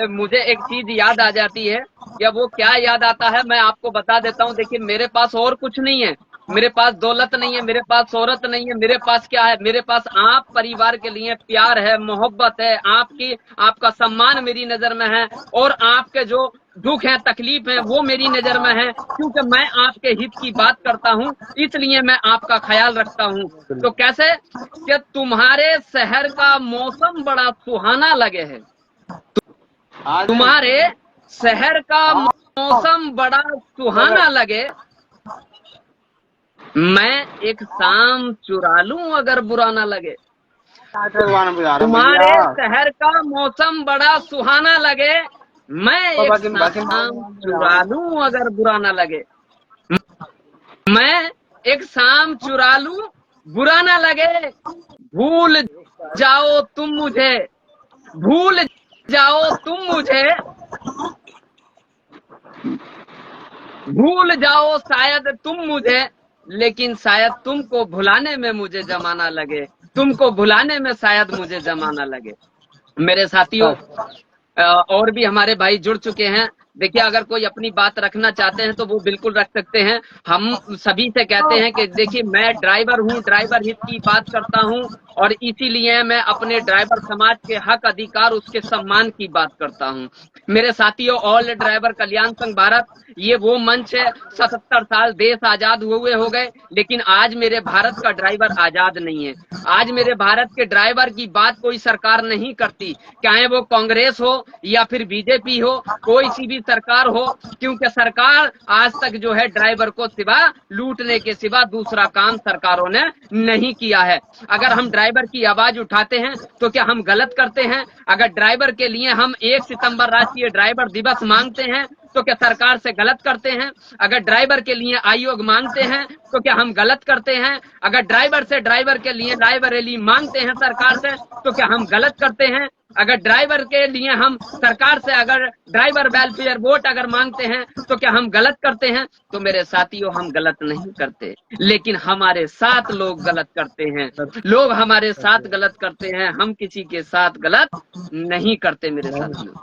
मुझे एक चीज याद आ जाती है, या वो क्या याद आता है मैं आपको बता देता हूँ। देखिए मेरे पास और कुछ नहीं है, मेरे पास दौलत नहीं है, मेरे पास शोहरत नहीं है, मेरे पास क्या है, मेरे पास आप परिवार के लिए प्यार है, मोहब्बत है, आपका सम्मान मेरी नजर में है, और आपके जो दुख है, तकलीफ है, वो मेरी नजर में है। क्योंकि मैं आपके हित की बात करता हूँ, इसलिए मैं आपका ख्याल रखता हूँ। तो कैसे कि तुम्हारे शहर का मौसम बड़ा सुहाना लगे है, तुम्हारे शहर का मौसम बड़ा सुहाना लगे, मैं एक शाम चुरा लूं अगर बुरा ना लगे। तुम्हारे शहर का मौसम बड़ा सुहाना लगे, मैं एक शाम चुरा लूं अगर बुरा ना लगे। मैं एक शाम चुरा लूं बुरा ना लगे। भूल जाओ तुम मुझे, भूल जाओ तुम मुझे, भूल जाओ शायद तुम मुझे, लेकिन शायद तुमको भुलाने में मुझे जमाना लगे, तुमको भुलाने में शायद मुझे जमाना लगे। मेरे साथियों और भी हमारे भाई जुड़ चुके हैं। देखिए अगर कोई अपनी बात रखना चाहते हैं तो वो बिल्कुल रख सकते हैं। हम सभी से कहते हैं कि देखिए मैं ड्राइवर हूँ, ड्राइवर हित की बात करता हूँ, और इसीलिए मैं अपने ड्राइवर समाज के हक अधिकार, उसके सम्मान की बात करता हूँ। मेरे साथियों ऑल ड्राइवर कल्याण संघ भारत ये वो मंच है, 77 साल देश आजाद हुए हो गए, लेकिन आज मेरे भारत का ड्राइवर आजाद नहीं है। आज मेरे भारत के ड्राइवर की बात कोई सरकार नहीं करती, चाहे वो कांग्रेस हो या फिर बीजेपी हो, कोई सी भी सरकार हो, क्योंकि सरकार आज तक जो है ड्राइवर को सिवा लूटने के सिवा दूसरा काम सरकारों ने नहीं किया है। अगर हम ड्राइवर की आवाज उठाते हैं तो क्या हम गलत करते हैं? अगर ड्राइवर के लिए हम 1 सितंबर राष्ट्रीय ड्राइवर दिवस मांगते हैं तो क्या सरकार से गलत करते हैं? अगर ड्राइवर के लिए आयोग मांगते हैं तो क्या हम गलत करते हैं? अगर ड्राइवर से ड्राइवर के लिए लाइब्रेरी मांगते हैं सरकार से तो क्या हम गलत करते हैं? अगर ड्राइवर के लिए हम सरकार से अगर ड्राइवर वेलफेयर वोट अगर मांगते हैं तो क्या हम गलत करते हैं? तो मेरे साथियों, हम गलत नहीं करते, लेकिन हमारे साथ लोग गलत करते हैं। लोग हमारे साथ गलत करते हैं, हम किसी के साथ गलत नहीं करते मेरे साथियों।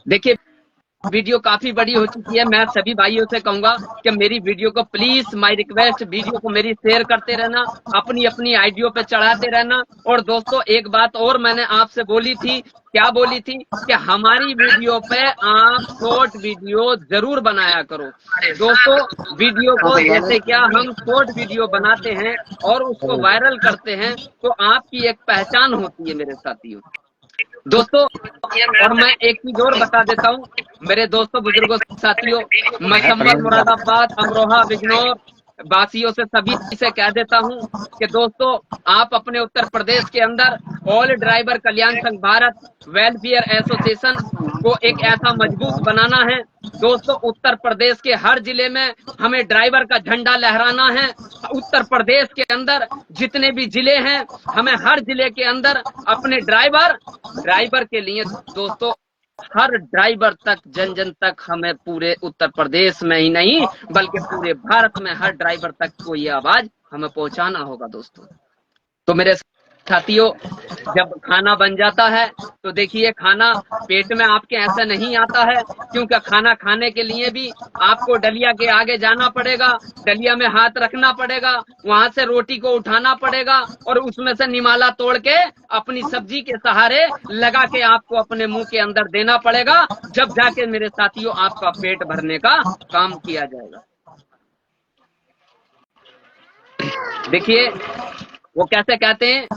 देखिए, वीडियो काफी बड़ी हो चुकी है। मैं सभी भाइयों से कहूंगा कि मेरी वीडियो को प्लीज, माय रिक्वेस्ट, वीडियो को मेरी शेयर करते रहना, अपनी अपनी आईडियो पे चढ़ाते रहना। और दोस्तों, एक बात और मैंने आपसे बोली थी, क्या बोली थी? कि हमारी वीडियो पे आप शॉर्ट वीडियो जरूर बनाया करो। दोस्तों, वीडियो को जैसे क्या हम शॉर्ट वीडियो बनाते हैं और उसको वायरल करते हैं तो आपकी एक पहचान होती है मेरे साथियों। दोस्तों, और मैं एक चीज और बता देता हूँ मेरे दोस्तों, बुजुर्गों, साथियों, मैं संभल, मुरादाबाद, अमरोहा, बिजनौर वासियों से, सभी से कह देता हूँ कि दोस्तों, आप अपने उत्तर प्रदेश के अंदर ऑल ड्राइवर कल्याण संघ भारत वेलफेयर एसोसिएशन को एक ऐसा मजबूत बनाना है। दोस्तों, उत्तर प्रदेश के हर जिले में हमें ड्राइवर का झंडा लहराना है। उत्तर प्रदेश के अंदर जितने भी जिले हैं, हमें हर जिले के अंदर अपने ड्राइवर के लिए दोस्तों, हर ड्राइवर तक, जन जन तक, हमें पूरे उत्तर प्रदेश में ही नहीं बल्कि पूरे भारत में हर ड्राइवर तक को ये आवाज हमें पहुंचाना होगा दोस्तों। तो मेरे साथियों, जब खाना बन जाता है तो देखिए, खाना पेट में आपके ऐसा नहीं आता है, क्योंकि खाना खाने के लिए भी आपको डलिया के आगे जाना पड़ेगा, डलिया में हाथ रखना पड़ेगा, वहां से रोटी को उठाना पड़ेगा और उसमें से निमाला तोड़ के अपनी सब्जी के सहारे लगा के आपको अपने मुंह के अंदर देना पड़ेगा, जब जाके मेरे साथियों आपका पेट भरने का काम किया जाएगा। देखिए, वो कैसे कहते हैं,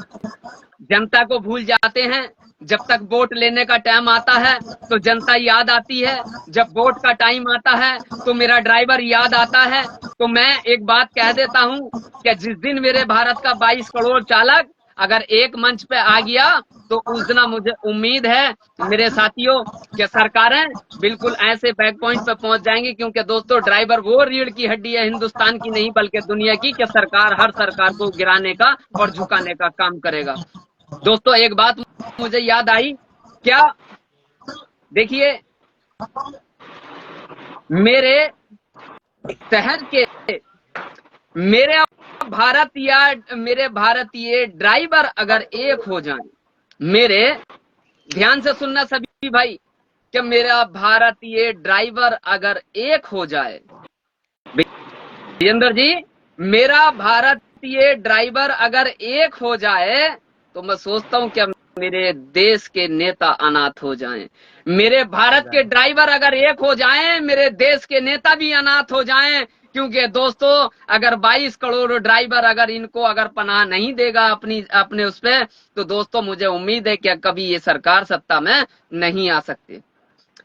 जनता को भूल जाते हैं, जब तक वोट लेने का टाइम आता है तो जनता याद आती है, जब वोट का टाइम आता है तो मेरा ड्राइवर याद आता है। तो मैं एक बात कह देता हूं कि जिस दिन मेरे भारत का 22 करोड़ चालक अगर एक मंच पे आ गया तो उस दिन मुझे उम्मीद है मेरे साथियों कि सरकारें बिल्कुल ऐसे बैक पॉइंट पे पहुंच जाएंगी, क्योंकि दोस्तों, ड्राइवर वो रीढ़ की हड्डी है हिंदुस्तान की नहीं बल्कि दुनिया की, कि सरकार हर सरकार को गिराने का और झुकाने का काम करेगा। दोस्तों, एक बात मुझे याद आई, क्या? देखिए, मेरे शहर के मेरे भारतीय ड्राइवर अगर एक हो जाए, मेरे ध्यान से सुनना सभी भाई, कि मेरा भारतीय ड्राइवर अगर एक हो जाए, विजेंद्र जी, मेरा भारतीय ड्राइवर अगर एक हो जाए तो मैं सोचता हूं कि मेरे देश के नेता अनाथ हो जाएं। मेरे भारत के ड्राइवर अगर एक हो जाएं, मेरे देश के नेता भी अनाथ हो जाएं, क्योंकि दोस्तों, अगर 22 करोड़ ड्राइवर अगर इनको अगर पनाह नहीं देगा अपने उस पे, तो दोस्तों, मुझे उम्मीद है कि कभी ये सरकार सत्ता में नहीं आ सकती।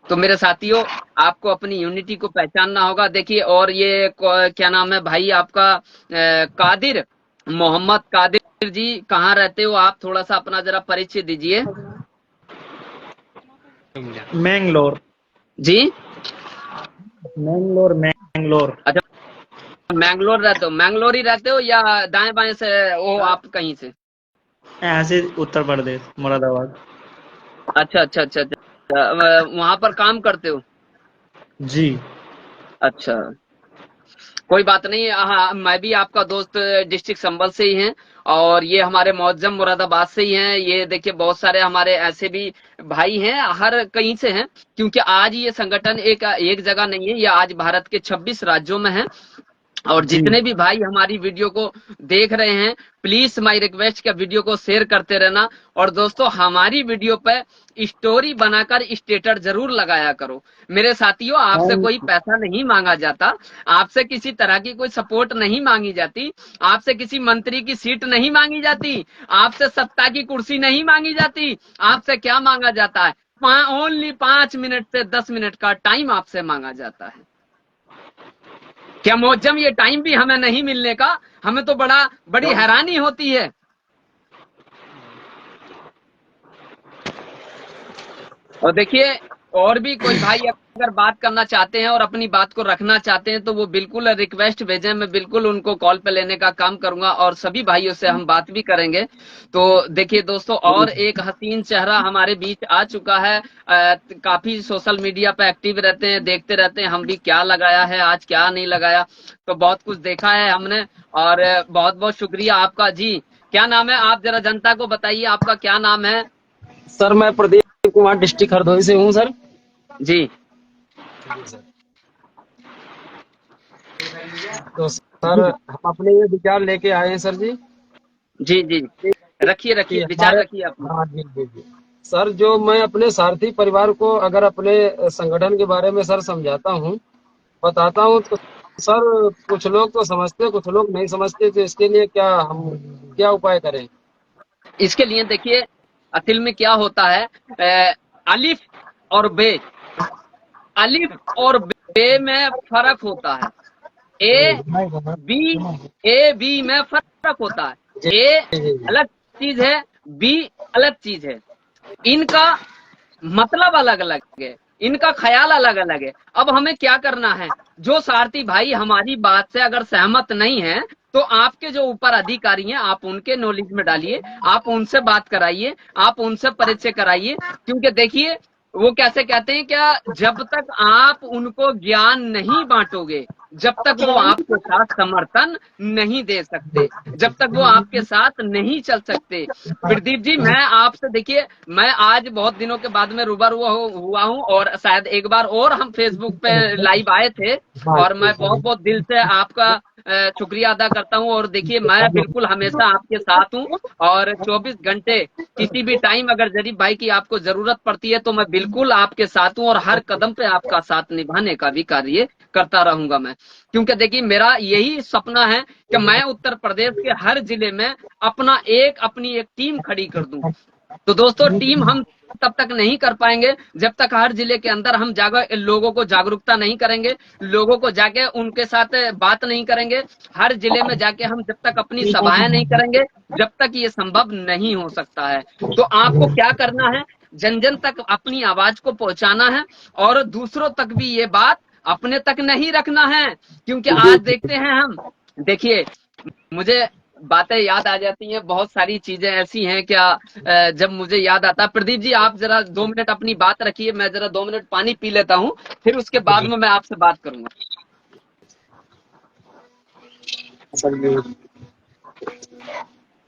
तो मेरे साथियों, आपको अपनी यूनिटी को पहचानना होगा। देखिए, और ये क्या नाम है भाई आपका, कादिर, मोहम्मद कादिर जी, कहाँ रहते हो आप? थोड़ा सा अपना जरा परिचय दीजिए। मैंगलोर जी, मैंगलोर। अच्छा, मैंगलोर रहते हो? मैंगलोर ही रहते हो या दाएं बाएं से हो आप कहीं से? यहाँ से उत्तर प्रदेश, मुरादाबाद। अच्छा अच्छा अच्छा अच्छा, वहां पर काम करते हो? जी। अच्छा, कोई बात नहीं। हाँ, मैं भी आपका दोस्त डिस्ट्रिक्ट संभल से ही हैं और ये हमारे मौजम मुरादाबाद से ही हैं। ये देखिए, बहुत सारे हमारे ऐसे भी भाई हैं, हर कहीं से हैं, क्योंकि आज ये संगठन एक जगह नहीं है, ये आज भारत के 26 राज्यों में है। और जितने भी भाई हमारी वीडियो को देख रहे हैं, प्लीज माय रिक्वेस्ट का वीडियो को शेयर करते रहना। और दोस्तों, हमारी वीडियो पे स्टोरी बनाकर स्टेटस जरूर लगाया करो। मेरे साथियों, आपसे कोई पैसा नहीं मांगा जाता, आपसे किसी तरह की कोई सपोर्ट नहीं मांगी जाती, आपसे किसी मंत्री की सीट नहीं मांगी जाती, आपसे सत्ता की कुर्सी नहीं मांगी जाती। आपसे क्या मांगा जाता है? ओनली 5 मिनट से 10 मिनट का टाइम आपसे मांगा जाता है। क्या मौजम, ये टाइम भी हमें नहीं मिलने का हमें तो बड़ी हैरानी होती है। और देखिए, और भी कोई भाई अगर बात करना चाहते हैं और अपनी बात को रखना चाहते हैं तो वो बिल्कुल रिक्वेस्ट भेजें, मैं बिल्कुल उनको कॉल पे लेने का काम करूंगा और सभी भाइयों से हम बात भी करेंगे। तो देखिए दोस्तों, और एक हसीन चेहरा हमारे बीच आ चुका है। काफी सोशल मीडिया पे एक्टिव रहते हैं, देखते रहते हैं हम भी क्या लगाया है आज, क्या नहीं लगाया, तो बहुत कुछ देखा है हमने। और बहुत बहुत शुक्रिया आपका जी। क्या नाम है, आप जरा जनता को बताइए आपका क्या नाम है? सर मैं प्रदीप कुमार डिस्ट्रिक्ट हरदोई से हूँ सर। जी तो सर हम अपने ये विचार लेके आए हैं सर जी जी जी, रखिए कि रखिए, विचार हमारे, रखिए अपना। हाँ जी जी जी सर, जो मैं अपने सारथी परिवार को अगर अपने संगठन के बारे में सर समझाता हूँ, बताता हूँ, तो सर कुछ लोग तो समझते, कुछ लोग नहीं समझते, तो इसके लिए क्या उपाय करें? इसके लिए देखिए, असल में क्या होता है, अलिफ और बे, अलिफ और बे में फर्क होता है। बी ए बी में फर्क होता है। जी ए जी जी अलग चीज है, बी अलग चीज है। इनका मतलब अलग अलग है, इनका ख्याल अलग अलग है। अब हमें क्या करना है, जो सारथी भाई हमारी बात से अगर सहमत नहीं है तो आपके जो ऊपर अधिकारी हैं आप उनके नॉलेज में डालिए, आप उनसे बात कराइए, आप उनसे परिचय कराइए। क्योंकि देखिए, वो कैसे कहते हैं, क्या जब तक आप उनको ज्ञान नहीं बांटोगे, जब तक वो आपके साथ समर्थन नहीं दे सकते, जब तक वो आपके साथ नहीं चल सकते। प्रदीप जी, मैं आपसे देखिए, मैं आज बहुत दिनों के बाद में रूबरू हुआ हूँ और शायद एक बार और हम फेसबुक पे लाइव आए थे, हाँ और जी मैं बहुत सर। बहुत दिल से आपका शुक्रिया अदा करता हूँ। और देखिए, मैं बिल्कुल हमेशा आपके साथ हूँ, और 24 घंटे किसी भी टाइम अगर जरीफ भाई की आपको जरूरत पड़ती है तो मैं बिल्कुल आपके साथ हूँ, और हर कदम पे आपका साथ निभाने का भी कार्य करता रहूंगा मैं। क्योंकि देखिए, मेरा यही सपना है कि मैं उत्तर प्रदेश के हर जिले में अपनी एक टीम खड़ी कर दूं। तो दोस्तों, टीम हम तब तक नहीं कर पाएंगे जब तक हर जिले के अंदर हम लोगों को जागरूकता नहीं करेंगे, लोगों को जाके उनके साथ बात नहीं करेंगे, हर जिले में जाके हम जब तक अपनी सभाएं नहीं करेंगे, जब तक ये संभव नहीं हो सकता है। तो आपको क्या करना है, जन जन तक अपनी आवाज को पहुंचाना है, और दूसरों तक भी ये बात अपने तक नहीं रखना है। क्योंकि आज देखते हैं हम, देखिए, मुझे बातें याद आ जाती हैं, बहुत सारी चीजें ऐसी हैं क्या, जब मुझे याद आता है। प्रदीप जी, आप जरा 2 मिनट अपनी बात रखिए, मैं जरा 2 मिनट पानी पी लेता हूँ, फिर उसके बाद में मैं आपसे बात करूंगा। सर जी,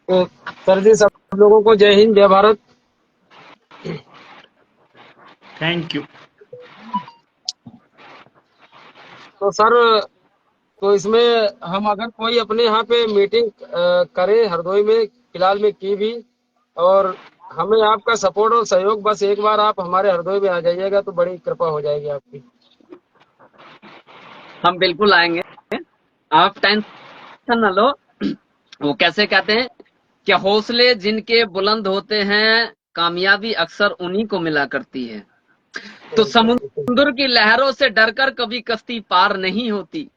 तो सर जी सब लोगों को जय हिंद, जय भारत। Thank you. तो सर, तो इसमें हम अगर कोई अपने यहाँ पे मीटिंग करें, हरदोई में फिलहाल में की भी, और हमें आपका सपोर्ट और सहयोग, बस एक बार आप हमारे हरदोई में आ जाइएगा तो बड़ी कृपा हो जाएगी आपकी। हम बिल्कुल आएंगे, आप टेंशन न लो। वो कैसे कहते हैं कि हौसले जिनके बुलंद होते हैं, कामयाबी अक्सर उन्हीं को मिला करती है। तो समुद्र की लहरों से डरकर कभी कश्ती पार नहीं होती,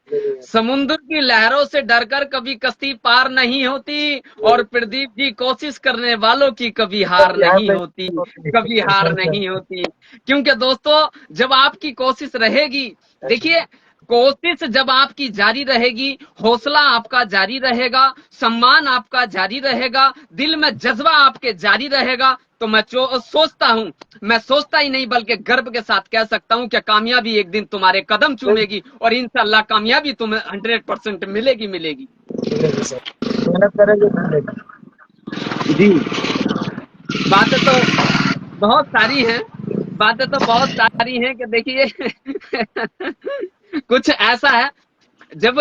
समुद्र की लहरों से डरकर कभी कश्ती पार नहीं होती, और प्रदीप जी, कोशिश करने वालों की कभी हार नहीं होती, कभी हार नहीं होती। क्योंकि दोस्तों, जब आपकी कोशिश रहेगी, देखिए, कोशिश जब आपकी जारी रहेगी, हौसला आपका जारी रहेगा, सम्मान आपका जारी रहेगा, दिल में जज्बा आपके जारी रहेगा, तो मैं सोचता ही नहीं बल्कि गर्व के साथ कह सकता हूं कि कामयाबी एक दिन तुम्हारे कदम चूमेगी, और इंशाल्लाह कामयाबी तुम्हें 100% मिलेगी मिलेगी। सर, मेहनत करेंगे तो मिलेगी। जी, बातें तो बहुत सारी हैं, बातें तो बहुत सारी हैं कि देखिए कुछ ऐसा है, जब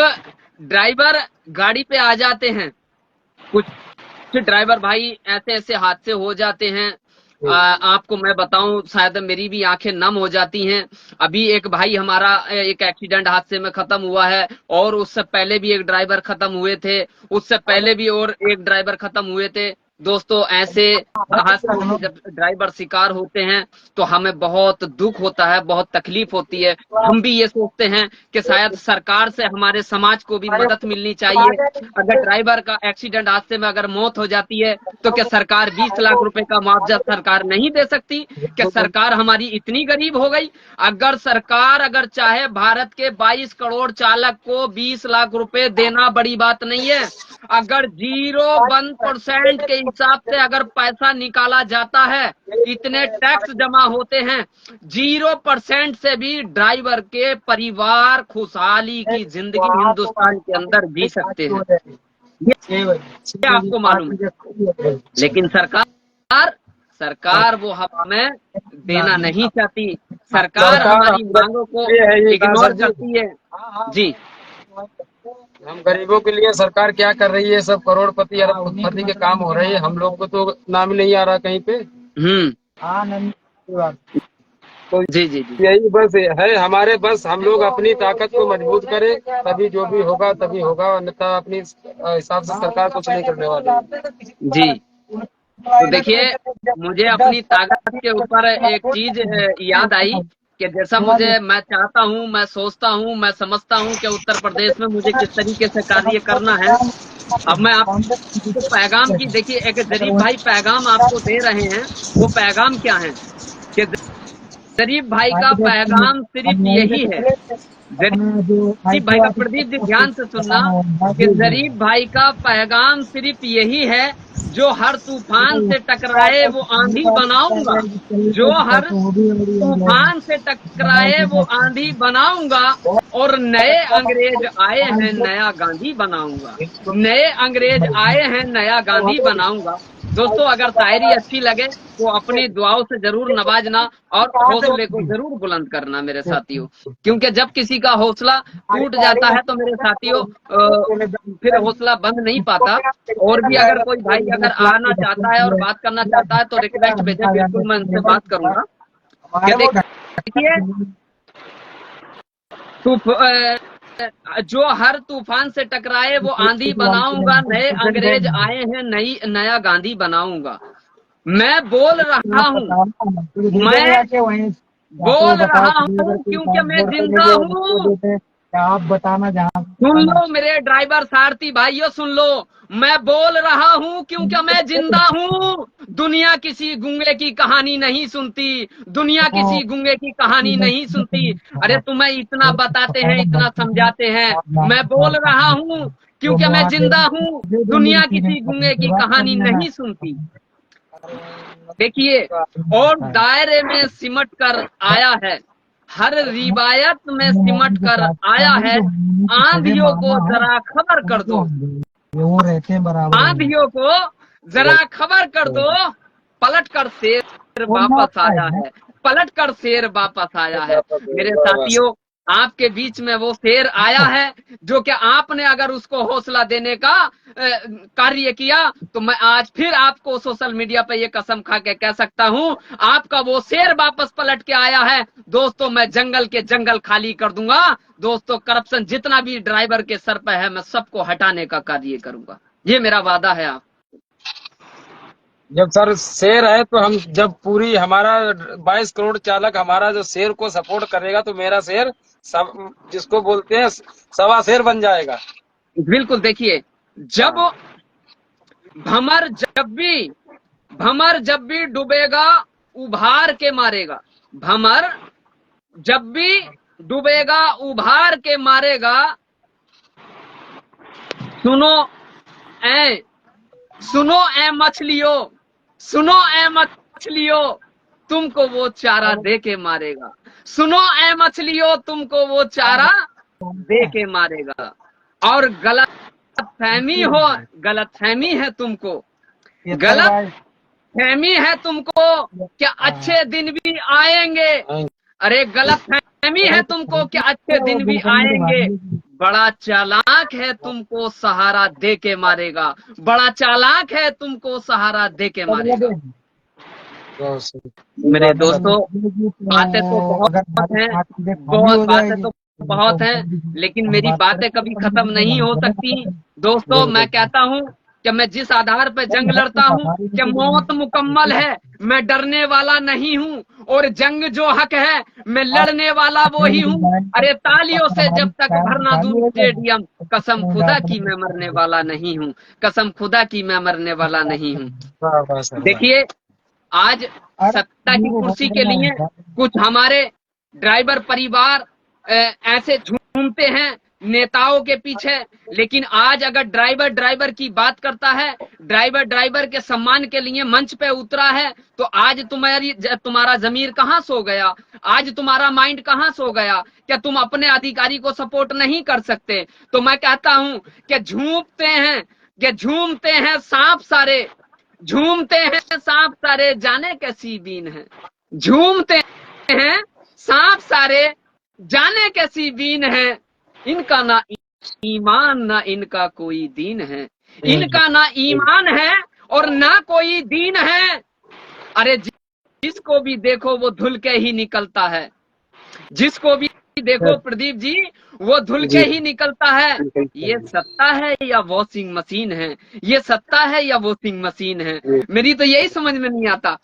ड्राइवर गाड़ी पे आ जाते हैं, कुछ ड्राइवर भाई ऐसे ऐसे हादसे हो जाते हैं, आपको मैं बताऊं, शायद मेरी भी आंखें नम हो जाती हैं। अभी एक भाई हमारा एक एक्सीडेंट हादसे में खत्म हुआ है, और उससे पहले भी एक ड्राइवर खत्म हुए थे, उससे पहले भी और एक ड्राइवर खत्म हुए थे। दोस्तों ऐसे हादसों के जब ड्राइवर शिकार होते हैं तो हमें बहुत दुख होता है, बहुत तकलीफ होती है। हम भी ये सोचते हैं कि शायद सरकार से हमारे समाज को भी मदद मिलनी चाहिए। अगर ड्राइवर का एक्सीडेंट हादसे में अगर मौत हो जाती है तो क्या सरकार 20 लाख रुपए का मुआवजा सरकार नहीं दे सकती? क्या सरकार हमारी इतनी गरीब हो गई? अगर सरकार अगर चाहे भारत के 22 करोड़ चालक को 20 लाख रुपए देना बड़ी बात नहीं है। अगर 0.1% के हिसाब से अगर पैसा निकाला जाता है, इतने टैक्स जमा होते हैं, 0% से भी ड्राइवर के परिवार खुशहाली की जिंदगी हिंदुस्तान के अंदर जी सकते हैं, ये आपको मालूम है। लेकिन सरकार वो हमें देना नहीं चाहती। सरकार हमारी मांगों को इग्नोर करती है। जी, हम गरीबों के लिए सरकार क्या कर रही है? सब करोड़पति अरबपति के काम हो रहे हैं, हम लोग को तो नाम ही नहीं आ रहा कहीं पे। तो जी जी जी, यही बस है हमारे, बस हम लोग अपनी ताकत को मजबूत करें, तभी जो भी होगा तभी होगा, अन्यथा अपनी हिसाब से सरकार कुछ नहीं करने वाली। जी। तो देखिए, मुझे अपनी ताकत के ऊपर एक चीज याद आई कि जैसा मैं चाहता हूँ, मैं सोचता हूँ, मैं समझता हूँ कि उत्तर प्रदेश में मुझे किस तरीके से कार्य करना है। अब मैं आपको पैगाम की, देखिए एक जरीफ भाई पैगाम आपको दे रहे हैं, वो पैगाम क्या है कि जरीफ भाई का पैगाम सिर्फ यही है। जरीफ भाई का, प्रदीप जी ध्यान से सुनना, कि जरीफ भाई का पैगाम सिर्फ यही है, जो हर तूफान से टकराए वो आंधी बनाऊंगा, जो हर तूफान से टकराए वो आंधी बनाऊंगा, और नए अंग्रेज आए हैं नया गांधी बनाऊंगा, नए अंग्रेज आए हैं नया गांधी बनाऊंगा। दोस्तों अगर शायरी अच्छी लगे तो अपनी दुआओं से जरूर नवाजना और हौसले को जरूर बुलंद करना मेरे साथियों, क्योंकि जब किसी का हौसला टूट जाता है तो मेरे साथियों फिर हौसला बंद नहीं पाता। और भी अगर कोई भाई अगर आना चाहता है और बात करना चाहता है तो रिक्वेस्ट भेजे, बिल्कुल मैं उनसे बात करूंगा। देखिए, जो हर तूफान से टकराए वो आंधी बनाऊंगा, नए अंग्रेज आए हैं नया गांधी बनाऊंगा। मैं बोल रहा हूँ, मैं बोल रहा हूँ क्योंकि मैं जिंदा हूँ। आप बताना जहाँ सुन लो मेरे ड्राइवर सारथी भाइयों, सुन लो, मैं बोल रहा हूँ क्योंकि मैं जिंदा हूँ। दुनिया किसी गूंगे की कहानी नहीं सुनती, दुनिया किसी गूंगे की कहानी नहीं सुनती। अरे तुम्हें इतना बताते हैं, इतना समझाते हैं, मैं बोल रहा हूँ क्योंकि मैं जिंदा हूँ। दुनिया किसी गूंगे की कहानी नहीं सुनती। देखिए, और दायरे में सिमट कर आया है, हर रिवायत में सिमट कर आया है। आंधियों को जरा खबर कर दो, वो रहते हैं बराबर, आंधियों को जरा खबर कर दो, पलट कर शेर वापस आया है, पलट कर शेर वापस आया है। मेरे साथियों, आपके बीच में वो शेर आया है जो कि आपने अगर उसको हौसला देने का कार्य किया तो मैं आज फिर आपको सोशल मीडिया पे ये कसम खा के कह सकता हूँ, आपका वो शेर वापस पलट के आया है। दोस्तों मैं जंगल के जंगल खाली कर दूंगा। दोस्तों करप्शन जितना भी ड्राइवर के सर पे है मैं सबको हटाने का कार्य करूंगा, ये मेरा वादा है। आप जब सर शेर है तो हम, जब पूरी हमारा 22 करोड़ चालक हमारा जो शेर को सपोर्ट करेगा तो मेरा शेर सब, जिसको बोलते हैं सवा शेर बन जाएगा। बिल्कुल। देखिए, जब भमर जब भी डूबेगा उभार के मारेगा, भमर जब भी डूबेगा उभार के मारेगा। सुनो ए मछलियों, सुनो ए मछलियों, तुमको वो चारा दे के मारेगा। सुनो ए मछलियों, तुमको वो चारा दे के मारेगा। और गलतफहमी है तुमको, गलतफहमी है तुमको क्या अच्छे दिन भी आएंगे। अरे गलतफहमी है तुमको क्या अच्छे दिन भी आएंगे। बड़ा चालाक है तुमको सहारा दे के मारेगा, बड़ा चालाक है तुमको सहारा दे के मारेगा। मेरे दोस्तों, बातें तो बहुत हैं, बहुत बातें तो बहुत हैं, लेकिन मेरी बातें कभी खत्म नहीं हो सकती। दोस्तों मैं कहता हूँ कि मैं जिस आधार पर जंग लड़ता हूँ कि मौत मुकम्मल है, मैं डरने वाला नहीं हूँ, और जंग जो हक है मैं लड़ने वाला वो ही हूँ। अरे तालियों से जब तक भरना दूं स्टेडियम, कसम खुदा की मैं मरने वाला नहीं हूँ, कसम खुदा की मैं मरने वाला नहीं हूँ। वाह वाह सर, वाह। देखिए, आज सत्ता की कुर्सी के लिए कुछ हमारे ड्राइवर परिवार ऐसे झूमते हैं नेताओं के पीछे, लेकिन आज अगर ड्राइवर की बात करता है, ड्राइवर के सम्मान के लिए मंच पे उतरा है, तो आज तुम्हारा जमीर कहाँ सो गया, आज तुम्हारा माइंड कहाँ सो गया? क्या तुम अपने अधिकारी को सपोर्ट नहीं कर सकते? तो मैं कहता हूं कि झूमते हैं सांप सारे, झूमते हैं सांप सारे, जाने कैसी बीन है, झूमते हैं सांप सारे, जाने कैसी बीन है, इनका ना ईमान ना इनका कोई दीन है, इनका ना ईमान है और ना कोई दीन है। अरे जिसको भी देखो वो धुल के ही निकलता है, जिसको भी देखो प्रदीप जी वो धुल के ही निकलता है। ये सत्ता है या वॉशिंग मशीन है, ये सत्ता है या वॉशिंग मशीन है, मेरी तो यही समझ में नहीं आता।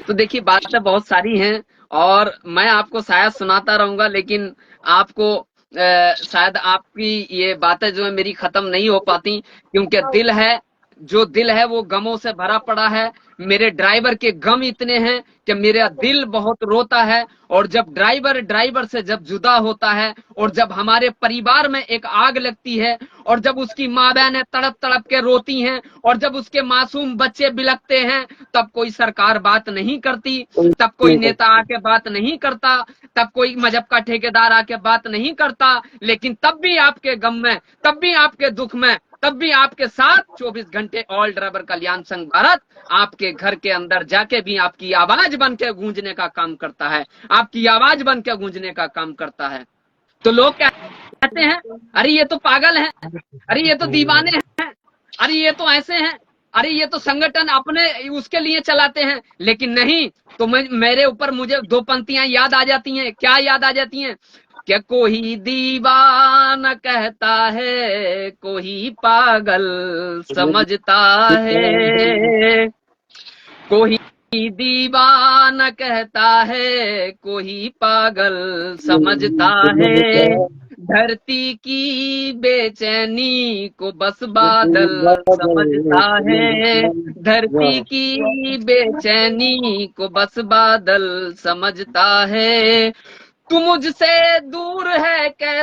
तो देखिए, बातें बहुत सारी हैं और मैं आपको शायद सुनाता रहूंगा, लेकिन आपको शायद आपकी ये बातें जो है मेरी खत्म नहीं हो पाती, क्योंकि दिल है, जो दिल है वो गमों से भरा पड़ा है। मेरे ड्राइवर के गम इतने हैं कि मेरा दिल बहुत रोता है, और जब ड्राइवर से जब जुदा होता है, और जब हमारे परिवार में एक आग लगती है, और जब उसकी माँ बहनें तड़प तड़प के रोती हैं, और जब उसके मासूम बच्चे बिलखते हैं, तब कोई सरकार बात नहीं करती, तब कोई नेता आके बात नहीं करता, तब कोई मजहब का ठेकेदार आके बात नहीं करता। लेकिन तब भी आपके गम में, तब भी आपके दुख में, तब भी आपके साथ 24 घंटे ऑल ड्राइवर कल्याण संघ भारत आपके घर के अंदर जाके भी आपकी आवाज बन के गूंजने का काम करता है, आपकी आवाज बन के गूंजने का काम करता है। तो लोग क्या कहते हैं, अरे ये तो पागल है, अरे ये तो दीवाने हैं, अरे ये तो ऐसे हैं, अरे ये तो संगठन अपने उसके लिए चलाते हैं। लेकिन नहीं, तो मेरे ऊपर मुझे दो पंक्तियां याद आ जाती हैं। क्या याद आ जाती हैं? क्या कोई दीवाना कहता है, कोई पागल समझता है, कोई दीवाना कहता है, कोई पागल समझता है, धरती की बेचैनी को बस बादल समझता है, धरती की बेचैनी को बस बादल समझता है, तू मुझसे दूर है कैसे